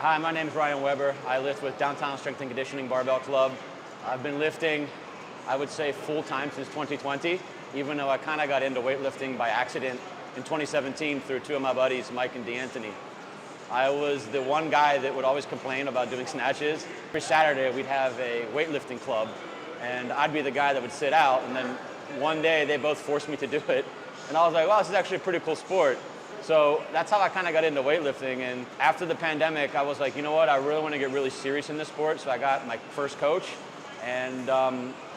Hi, my name is Ryan Weber. I lift with Downtown Strength and Conditioning Barbell Club. I've been lifting, I would say, full-time since 2020, even though I kind of got into weightlifting by accident in 2017 through two of my buddies, Mike and D'Anthony. I was the one guy that would always complain about doing snatches. Every Saturday, we'd have a weightlifting club, and I'd be the guy that would sit out, and then one day they both forced me to do it, and I was like, wow, this is actually a pretty cool sport. So that's how I kind of got into weightlifting, and after the pandemic, I was like, you know what, I really want to get really serious in this sport, so I got my first coach, and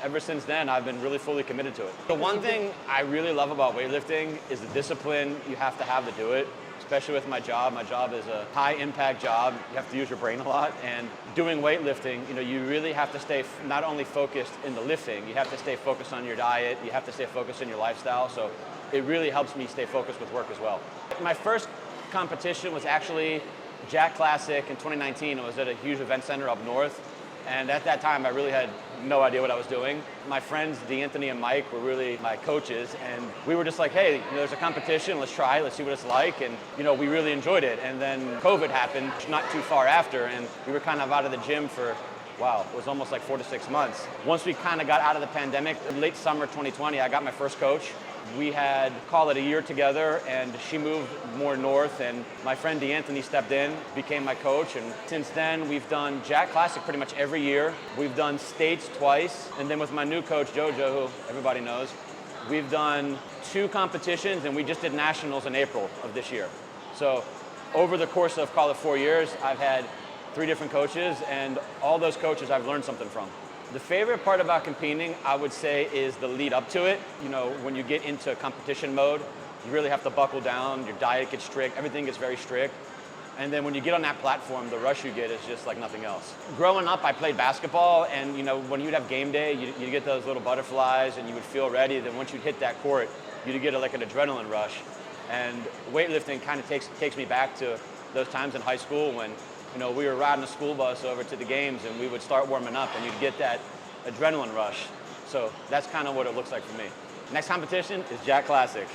ever since then, I've been really fully committed to it. The one thing I really love about weightlifting is the discipline you have to do it, especially with my job. My job is a high-impact job. You have to use your brain a lot, and doing weightlifting, you really have to stay not only focused in the lifting, you have to stay focused on your diet, you have to stay focused on your lifestyle, so it really helps me stay focused with work as well. My first competition was actually Jack Classic in 2019. It was at a huge event center up north. And at that time, I really had no idea what I was doing. My friends, D'Anthony and Mike, were really my coaches. And we were just like, hey, there's a competition, let's try it, let's see what it's like. And we really enjoyed it. And then COVID happened not too far after. And we were kind of out of the gym for, wow, it was almost like 4 to 6 months. Once we kind of got out of the pandemic, late summer 2020, I got my first coach. We had, call it a year together, and she moved more north, and my friend D'Anthony stepped in, became my coach, and since then we've done Jack Classic pretty much every year. We've done States twice, and then with my new coach, Jojo, who everybody knows, we've done 2 competitions, and we just did nationals in April of this year. So over the course of, call it 4 years, I've had 3 different coaches, and all those coaches I've learned something from. The favorite part about competing, I would say, is the lead up to it. When you get into competition mode, you really have to buckle down, your diet gets strict, everything gets very strict. And then when you get on that platform, the rush you get is just like nothing else. Growing up, I played basketball, and when you'd have game day, you get those little butterflies and you would feel ready. Then once you'd hit that court, you'd get like an adrenaline rush. And weightlifting kind of takes me back to those times in high school when we were riding a school bus over to the games, and we would start warming up, and you'd get that adrenaline rush. So that's kind of what it looks like for me. Next competition is Jack Classic.